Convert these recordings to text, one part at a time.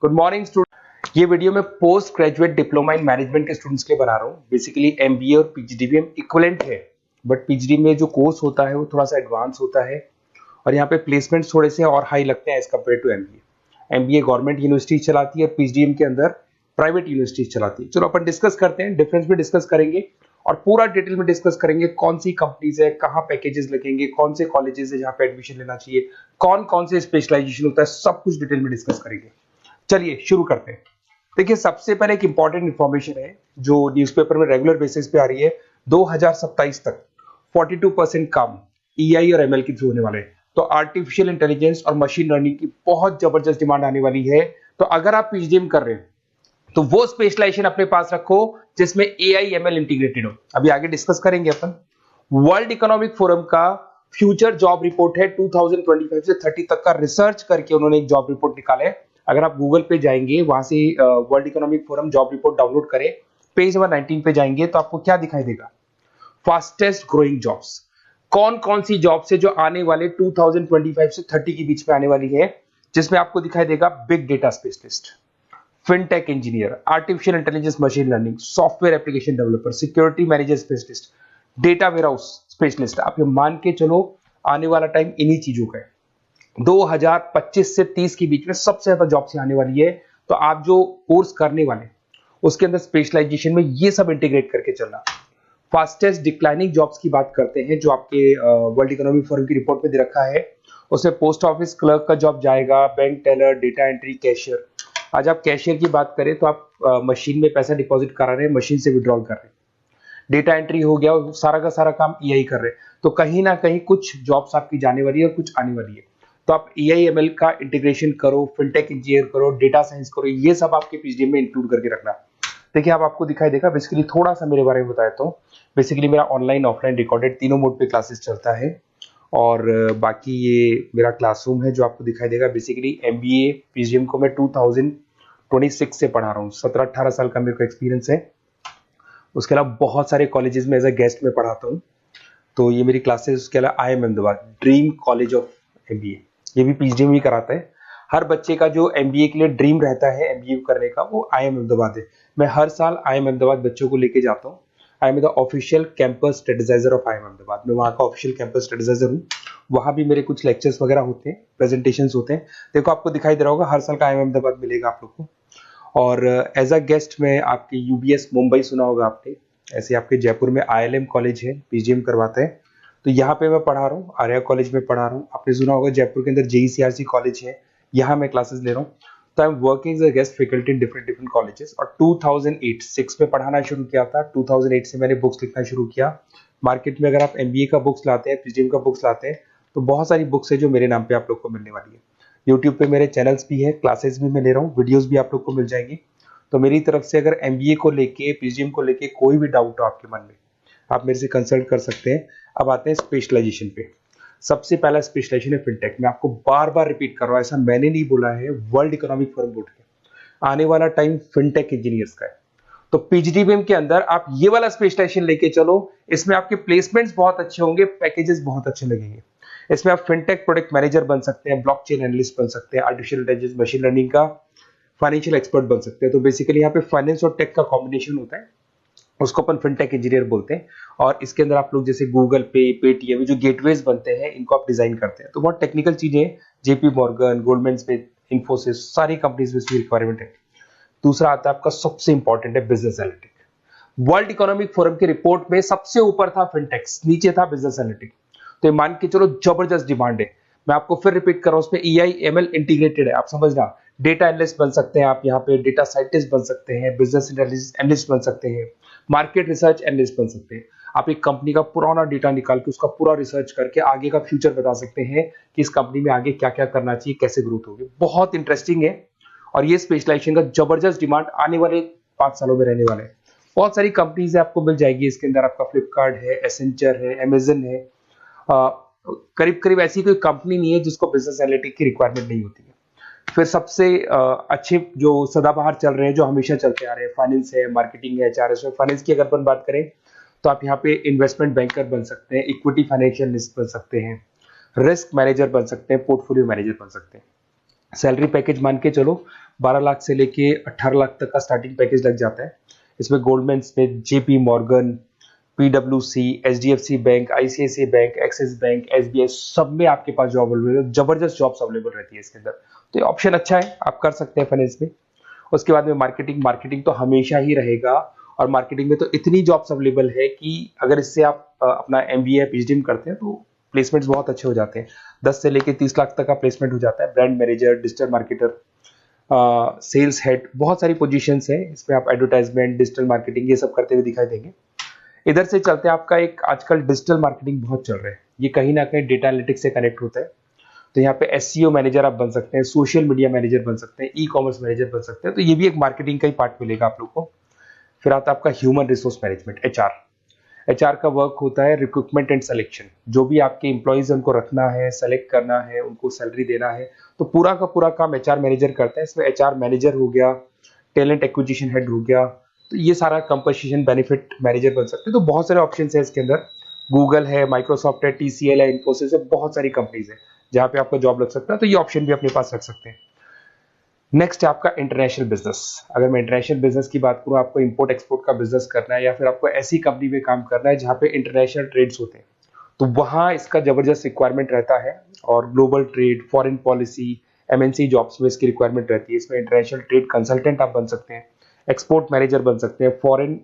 Good morning student. ये video मैं post graduate diploma in management के स्टूडेंट्स के लिए बना रहा हूँ। बेसिकली एमबीए और पीजीडीबीएम इक्विवेलेंट है, बट पीजीडी में जो कोर्स होता है वो थोड़ा सा एडवांस होता है और यहाँ पे प्लेसमेंट्स थोड़े से और हाई लगते हैं as compare to MBA. MBA government university चलाती है, पीजीडीएम के अंदर प्राइवेट यूनिवर्सिटी चलाती है। चलो अपन डिस्कस करते हैं, डिफरेंस भी डिस्कस करेंगे और पूरा डिटेल में डिस्कस करेंगे कौन सी कंपनीज है, कहाँ पैकेजेस लगेंगे, कौन से कॉलेजेस है जहाँ पे एडमिशन लेना चाहिए, कौन कौन से स्पेशलाइजेशन होता है, सब कुछ डिटेल में डिस्कस करेंगे। चलिए शुरू करते हैं। देखिए, सबसे पहले एक इंपॉर्टेंट इंफॉर्मेशन है जो न्यूज़पेपर में रेगुलर बेसिस पे आ रही है। 2027 तक 42% काम ईआई और एमएल के थ्रू होने वाले हैं। तो आर्टिफिशियल इंटेलिजेंस और मशीन लर्निंग की बहुत जबरदस्त डिमांड आने वाली है। तो अगर आप पीजीडीएम कर रहे हैं तो वो स्पेशलाइजेशन अपने पास रखो जिसमें एआई एमएल इंटीग्रेटेड हो। अभी आगे डिस्कस करेंगे अपन। वर्ल्ड इकोनॉमिक फोरम का फ्यूचर जॉब रिपोर्ट है 2025 से 30 तक का रिसर्च करके उन्होंने एक जॉब रिपोर्ट निकाला है। अगर आप गूगल पे जाएंगे, वहां से world economic forum job report download करें, पेज नंबर 19 पे जाएंगे तो आपको क्या दिखाई देगा? फास्टेस्ट ग्रोइंग जॉब्स, कौन कौन सी जॉब्स है जो आने वाले 2025 से 30 के बीच में आने वाली है, जिसमें आपको दिखाई देगा big data specialist, fintech engineer, artificial intelligence machine learning, software application developer, security manager specialist, data warehouse specialist. आप ये मान के चलो आने वाला टाइम इन्हीं चीजों का है। 2025 से 30 के बीच में सबसे ज्यादा जॉब्स आने वाली है। तो आप जो कोर्स करने वाले उसके अंदर स्पेशलाइजेशन में ये सब इंटीग्रेट करके चलना। फास्टेस्ट डिक्लाइनिंग जॉब्स की बात करते हैं जो आपके वर्ल्ड इकोनॉमिक फोरम की रिपोर्ट में दे रखा है। उसमें पोस्ट ऑफिस क्लर्क का जॉब जाएगा, bank teller, data entry, cashier. आज आप कैशियर की बात करें तो आप मशीन में पैसा डिपॉजिट करा रहे हैं, मशीन से विड्रॉल कर रहे हैं। डेटा एंट्री हो गया, सारा का सारा काम ईआई कर रहे हैं। तो कहीं ना कहीं कुछ जॉब्स आपकी जाने वाली है और कुछ आने वाली है। तो आप एआई एमएल का इंटीग्रेशन करो, फिनटेक इंजीनियर करो, डेटा साइंस करो, ये सब आपके पीजीडीएम में इंक्लूड करके रखना। देखिए, अब आपको दिखाई देगा। बेसिकली थोड़ा सा मेरे बारे में बताया तो बेसिकली मेरा ऑनलाइन ऑफलाइन रिकॉर्डेड तीनों मोड पे क्लासेस चलता है और बाकी ये मेरा क्लासरूम है जो आपको दिखाई देगा। बेसिकली एमबीए पीजीडीएम को मैं 2026 से पढ़ा रहा हूँ। 17-18 साल का मेरे को एक्सपीरियंस है। उसके अलावा बहुत सारे कॉलेजेस में एज अ गेस्ट में पढ़ाता हूँ। तो ये मेरी क्लासेस, उसके अलावा IIM Ahmedabad dream college of MBA, ये भी पीजीडीएम ही कराता है। हर बच्चे का जो एमबीए के लिए ड्रीम रहता है एमबीए करने का, वो IIM अहमदाबाद है। मैं हर साल IIM अहमदाबाद बच्चों को लेके जाता हूँ। I am the official campus strategizer of IIM Ahmedabad. मैं वहाँ का ऑफिशियल कैंपस स्ट्रेटेजाइजर हूँ। वहाँ भी मेरे कुछ लेक्चर्स वगैरह होते हैं, प्रेजेंटेशंस होते हैं। देखो, आपको दिखाई दे रहा होगा, हर साल का IIM अहमदाबाद मिलेगा आप लोग को। और एज अ गेस्ट में आपके यूबीएस मुंबई सुना होगा आपने, ऐसे आपके जयपुर में ILM कॉलेज है, पीजीडीएम करवाते हैं। तो यहाँ पे मैं पढ़ा रहा हूँ, आर्या कॉलेज में पढ़ा रहा हूँ। आपने सुना होगा जयपुर के अंदर JECRC कॉलेज है, यहाँ मैं क्लासेस ले रहा हूँ। तो I am working as a guest faculty in different colleges. और 2008-6 में पढ़ाना शुरू किया था। 2008 से मैंने बुक्स लिखना शुरू किया। मार्केट में अगर आप एमबीए का बुक्स लाते हैं, पीजीडीएम का बुक्स लाते हैं, तो बहुत सारी बुक्स है जो मेरे नाम पे आप लोग को मिलने वाली है। यूट्यूब पे मेरे चैनल्स भी है, क्लासेस भी मैं ले रहा हूँ, वीडियोज भी आप लोग को मिल जाएंगी। तो मेरी तरफ से अगर एमबीए को लेके, पीजीडीएम को लेके कोई भी डाउट हो आपके मन में, आप मेरे से कंसल्ट कर सकते हैं। अब आते हैं स्पेशलाइजेशन पे। सबसे पहला स्पेशलाइजेशन है फिनटेक। मैं आपको बार बार रिपीट कर रहा हूँ, ऐसा मैंने नहीं बोला है, वर्ल्ड इकोनॉमिक फोरम बोर्ड के आने वाला टाइम फिनटेक इंजीनियर्स का है। तो पीजीडीबीएम के अंदर आप ये वाला स्पेशलाइजेशन लेके चलो। इसमें आपके प्लेसमेंट्स बहुत अच्छे होंगे, पैकेजेस बहुत अच्छे लगेंगे। इसमें आप फिनटेक प्रोडक्ट मैनेजर बन सकते हैं, ब्लॉकचेन एनालिस्ट बन सकते हैं, आर्टिफिशियल इंटेलिजेंस मशीन लर्निंग का फाइनेंशियल एक्सपर्ट बन सकते हैं। तो बेसिकली यहाँ पे फाइनेंस और टेक का कॉम्बिनेशन होता है, उसको अपन फिनटेक इंजीनियर बोलते हैं। और इसके अंदर आप लोग जैसे गूगल पे, पेटीएम, जो गेटवेज बनते हैं, इनको आप डिजाइन करते हैं। तो बहुत टेक्निकल चीजें हैं। JP Morgan, Goldman Smith, Infosys, सारी कंपनीज में इसकी रिक्वायरमेंट है। दूसरा आता है आपका सबसे इंपॉर्टेंट है business analytic. World economic forum की रिपोर्ट में सबसे ऊपर था फिनटेक्स, नीचे था बिजनेस एनालिटिक। तो ये मान के चलो जबरदस्त डिमांड है। मैं आपको फिर रिपीट कर रहा हूं, उसमें EI ML इंटीग्रेटेड है। आप समझना, डेटा एनालिस्ट बन सकते हैं आप, यहाँ पे डेटा साइंटिस्ट बन सकते हैं, बिजनेस एनालिस्ट बन सकते हैं, मार्केट रिसर्च एनालिस्ट बन सकते हैं। आप एक कंपनी का पुराना डेटा निकाल के उसका पूरा रिसर्च करके आगे का फ्यूचर बता सकते हैं कि इस कंपनी में आगे क्या क्या करना चाहिए, कैसे ग्रोथ होगी। बहुत इंटरेस्टिंग है और ये स्पेशलाइजेशन का जबरदस्त डिमांड आने वाले 5 सालों में रहने वाले हैं। बहुत सारी कंपनीज आपको मिल जाएगी इसके अंदर। आपका फ्लिपकार्ट है, एसेंचर है, अमेजन है। करीब करीब ऐसी कोई कंपनी नहीं है जिसको बिजनेस एनालिटिक की रिक्वायरमेंट नहीं होती है। फिर सबसे अच्छे जो सदाबहार चल रहे हैं, जो हमेशा चलते आ रहे हैं, फाइनेंस है, मार्केटिंग है, HRS है। फाइनेंस की अगर अपन बात करें तो आप यहाँ पे इन्वेस्टमेंट बैंकर बन सकते हैं, इक्विटी फाइनेंशियल एनालिस्ट बन सकते हैं, रिस्क मैनेजर बन सकते हैं, पोर्टफोलियो मैनेजर बन सकते हैं। सैलरी पैकेज मान के चलो 12 लाख से लेके 18 लाख तक का स्टार्टिंग पैकेज लग जाता है। इसमें गोल्डमैन स्मिथ, जेपी मॉर्गन, पीडब्ल्यूसी, HDFC bank, ICICI bank, Axis bank, SBI, सब में आपके पास जॉब अवेलेबल है। जबरदस्त जॉब्स अवेलेबल रहती है इसके अंदर, तो ये ऑप्शन अच्छा है, आप कर सकते हैं फाइनेंस में। उसके बाद में मार्केटिंग, मार्केटिंग तो हमेशा ही रहेगा, और मार्केटिंग में तो इतनी जॉब्स अवेलेबल है कि अगर इससे आप अपना एमबीए या पीएचडी में करते हैं तो प्लेसमेंट्स बहुत अच्छे हो जाते हैं। 10 से लेके 30 लाख तक का प्लेसमेंट हो जाता है। Brand manager, digital marketer, sales head, बहुत सारी पोजीशंस है इसमें। आप एडवर्टाइजमेंट, डिजिटल मार्केटिंग ये सब करते हुए दिखाई देंगे। इधर से चलते हैं, आपका एक आजकल डिजिटल मार्केटिंग बहुत चल रहा है, ये कहीं ना कहीं डेटा एनालिटिक्स से कनेक्ट होता है। तो यहाँ पे एसईओ मैनेजर आप बन सकते हैं, सोशल मीडिया मैनेजर बन सकते हैं, ई कॉमर्स मैनेजर बन सकते हैं, तो ये भी एक मार्केटिंग का ही पार्ट मिलेगा आप लोग को। फिर आता है आपका human resource management, HR. HR का वर्क होता है रिक्रूटमेंट एंड सिलेक्शन। जो भी आपके एम्प्लॉइज है उनको रखना है, सेलेक्ट करना है, उनको सैलरी देना है, तो पूरा का पूरा काम एचआर मैनेजर करता है। इसमें एचआर मैनेजर हो गया, टैलेंट एक्विजिशन हेड हो गया, तो ये सारा कंपोजिशन बेनिफिट मैनेजर बन सकते हैं। तो बहुत सारे ऑप्शन है इसके अंदर। गूगल है, माइक्रोसॉफ्ट है, टीसीएल है, इन्फोसिस है, बहुत सारी कंपनीज है जहां पे आपका जॉब लग सकता है, तो ये ऑप्शन भी अपने पास रख सकते हैं। नेक्स्ट है आपका इंटरनेशनल बिजनेस। अगर मैं इंटरनेशनल बिजनेस की बात करूं, आपको इंपोर्ट एक्सपोर्ट का बिजनेस करना है या फिर आपको ऐसी कंपनी में काम करना है जहां पे इंटरनेशनल ट्रेड्स होते हैं, तो वहां इसका जबरदस्त रिक्वायरमेंट रहता है। और global trade, foreign policy, MNC jobs में इसकी रिक्वायरमेंट रहती है। इसमें इंटरनेशनल ट्रेड कंसल्टेंट आप बन सकते हैं, एक्सपोर्ट मैनेजर बन सकते हैं, फॉरेन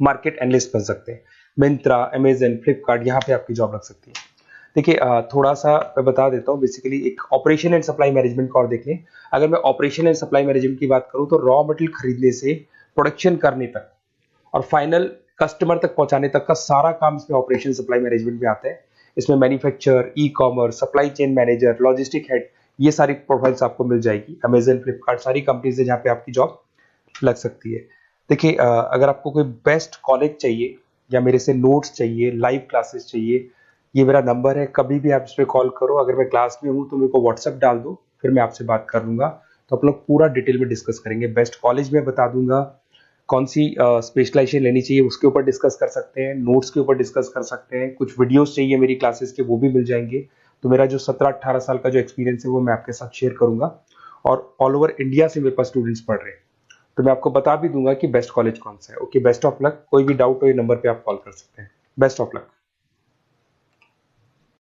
मार्केट एनालिस्ट बन सकते हैं। मिंत्रा, अमेजन, फ्लिपकार्ट, यहाँ पे आपकी जॉब लग सकती है। देखिए थोड़ा सा मैं बता देता हूँ। बेसिकली एक ऑपरेशन एंड सप्लाई मैनेजमेंट का और देख लें। अगर मैं ऑपरेशन एंड सप्लाई मैनेजमेंट की बात करूँ तो रॉ मटेरियल खरीदने से प्रोडक्शन करने तक और फाइनल कस्टमर तक पहुंचाने तक का सारा काम इसमें ऑपरेशन सप्लाई मैनेजमेंट में आता है। इसमें manufacture, e commerce, supply chain manager, logistic head, ये सारी प्रोफाइल्स आपको मिल जाएगी। अमेजन, फ्लिपकार्ट, सारी कंपनीज है जहाँ पे आपकी जॉब लग सकती है। देखिए अगर आपको कोई बेस्ट कॉलेज चाहिए या मेरे से नोट्स चाहिए, लाइव क्लासेस चाहिए, ये मेरा नंबर है, कभी भी आप इस पर कॉल करो। अगर मैं क्लास में हूँ तो मेरे को व्हाट्सएप डाल दो, फिर मैं आपसे बात कर लूंगा। तो आप लोग पूरा डिटेल में डिस्कस करेंगे। बेस्ट कॉलेज में बता दूंगा, कौन सी स्पेशलाइजेशन लेनी चाहिए उसके ऊपर डिस्कस कर सकते हैं, नोट्स के ऊपर डिस्कस कर सकते हैं, कुछ वीडियोस चाहिए मेरी क्लासेस के वो भी मिल जाएंगे। तो मेरा जो 17-18 साल का जो एक्सपीरियंस है वो मैं आपके साथ शेयर करूंगा। और ऑल ओवर इंडिया से मेरे पास स्टूडेंट्स पढ़ रहे हैं, तो मैं आपको बता भी दूंगा कि बेस्ट कॉलेज कौन सा है। Okay, best of luck. कोई भी डाउट हो ये नंबर पे आप कॉल कर सकते हैं। Best of luck.